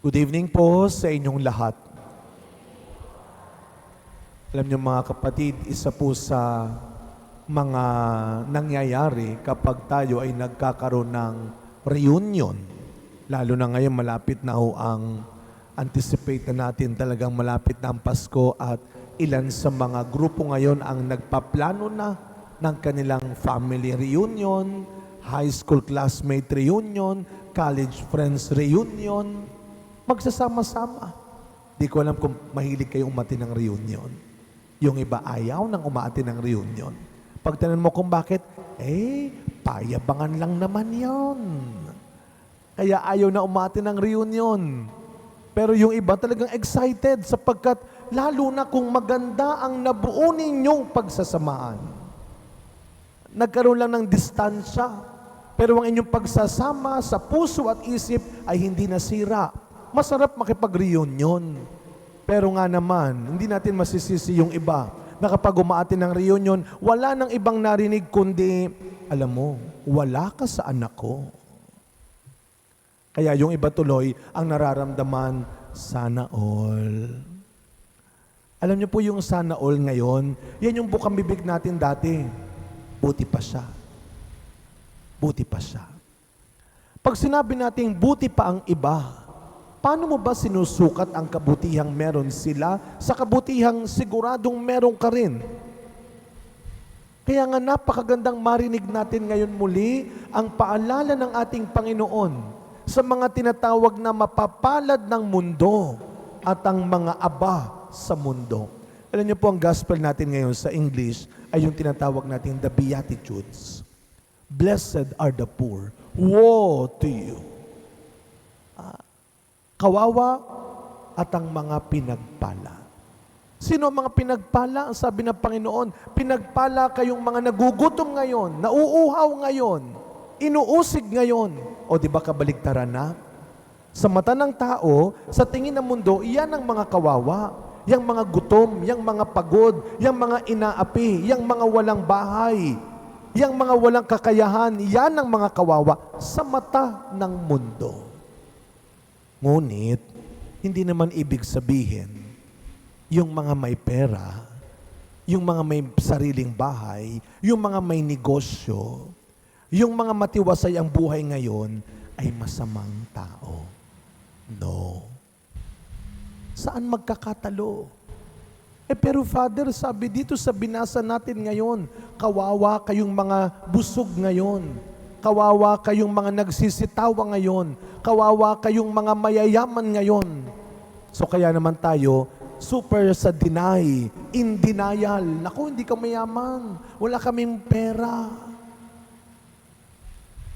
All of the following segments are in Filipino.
Good evening po sa inyong lahat. Alam niyo mga kapatid, isa po sa mga nangyayari kapag tayo ay nagkakaroon ng reunion. Lalo na ngayon malapit na ho ang anticipate na natin talagang malapit na ang Pasko at ilan sa mga grupo ngayon ang nagpaplano na ng kanilang family reunion, high school classmate reunion, college friends reunion. Magsasama-sama. Di ko alam kung mahilig kayo umati ng reunion. Yung iba ayaw nang umaati ng reunion. Pag tanong mo kung bakit, payabangan lang naman yon. Kaya ayaw na umati ng reunion. Pero yung iba talagang excited sapagkat lalo na kung maganda ang nabuo ninyong pagsasamaan. Nagkaroon lang ng distansya, pero ang inyong pagsasama sa puso at isip ay hindi nasira. Masarap makipag-reunion. Pero nga naman, hindi natin masisisi yung iba na kapag umaati ng reunion, wala nang ibang narinig kundi, alam mo, wala ka sa anak ko. Kaya yung iba tuloy ang nararamdaman, sana all. Alam niyo po yung sana all ngayon, yan yung bukang bibig natin dati. Buti pa siya. Buti pa siya. Pag sinabi natin buti pa ang iba, paano mo ba sinusukat ang kabutihang meron sila sa kabutihang siguradong meron ka rin? Kaya nga napakagandang marinig natin ngayon muli ang paalala ng ating Panginoon sa mga tinatawag na mapapalad ng mundo at ang mga aba sa mundo. Alam niyo po ang gospel natin ngayon sa English ay yung tinatawag natin the Beatitudes. Blessed are the poor. Woe to you. Kawawa at ang mga pinagpala. Sino ang mga pinagpala? Ang sabi ng Panginoon, pinagpala kayong mga nagugutom ngayon, nauuhaw ngayon, inuusig ngayon. O di ba kabaligtaran na? Sa mata ng tao, sa tingin ng mundo, iyan ang mga kawawa, yang mga gutom, yang mga pagod, yang mga inaapi, yang mga walang bahay, yang mga walang kakayahan, yan ang mga kawawa sa mata ng mundo. Ngunit, hindi naman ibig sabihin, yung mga may pera, yung mga may sariling bahay, yung mga may negosyo, yung mga matiwasay ang buhay ngayon, ay masamang tao. No. Saan magkakatalo? Pero Father, sabi dito sa binasa natin ngayon, kawawa kayong mga busog ngayon. Kawawa kayong mga nagsisitawa ngayon. Kawawa kayong mga mayayaman ngayon. So kaya naman tayo, super sa deny, in denial. Naku, hindi ka mayaman. Wala kaming pera.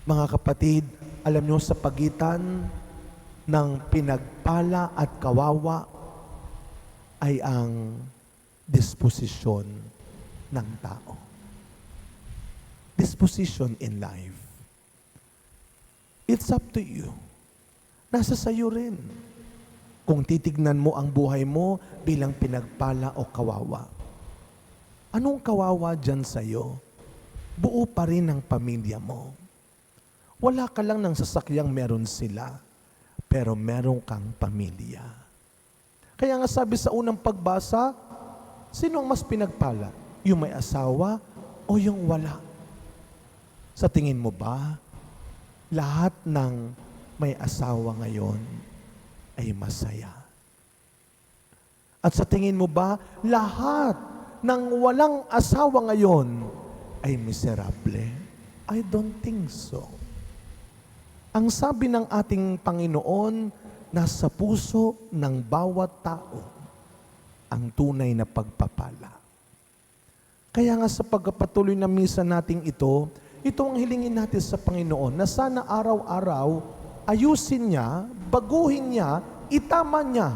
Mga kapatid, alam nyo sa pagitan ng pinagpala at kawawa ay ang disposisyon ng tao. Disposition in life. It's up to you. Nasa sayo rin. Kung titignan mo ang buhay mo bilang pinagpala o kawawa. Anong kawawa dyan sayo? Buo pa rin ang pamilya mo. Wala ka lang ng sasakyang meron sila, pero meron kang pamilya. Kaya nga sabi sa unang pagbasa, sino ang mas pinagpala? Yung may asawa o yung wala? Sa tingin mo ba, lahat ng may asawa ngayon ay masaya? At sa tingin mo ba, lahat ng walang asawa ngayon ay miserable? I don't think so. Ang sabi ng ating Panginoon, nasa puso ng bawat tao ang tunay na pagpapala. Kaya nga sa pagpapatuloy na misa nating ito ang hilingin natin sa Panginoon na sana araw-araw ayusin niya, baguhin niya, itama niya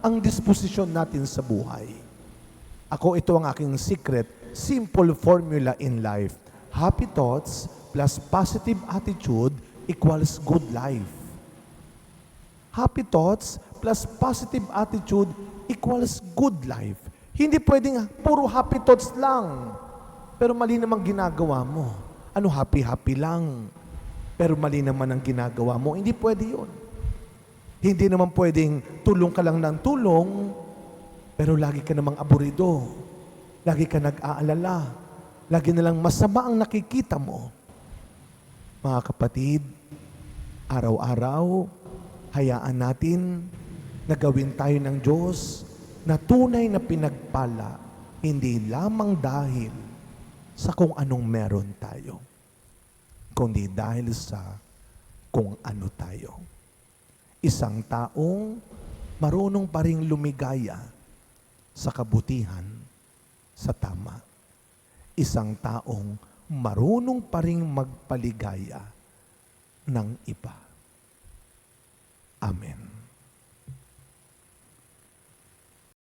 ang disposisyon natin sa buhay. Ito ang aking secret, simple formula in life. Happy thoughts plus positive attitude equals good life. Happy thoughts plus positive attitude equals good life. Hindi pwedeng puro happy thoughts lang, pero mali namang ginagawa mo. Happy-happy lang, pero mali naman ang ginagawa mo. Hindi pwede yun. Hindi naman pwedeng tulong ka lang ng tulong, pero lagi ka namang aburido. Lagi ka nag-aalala. Lagi na lang masama ang nakikita mo. Mga kapatid, araw-araw, hayaan natin na gawin tayo ng Diyos na tunay na pinagpala, hindi lamang dahil sa kung anong meron tayo, kundi dahil sa kung ano tayo. Isang taong marunong pa ring lumigaya sa kabutihan, sa tama. Isang taong marunong pa ring magpaligaya ng iba. Amen.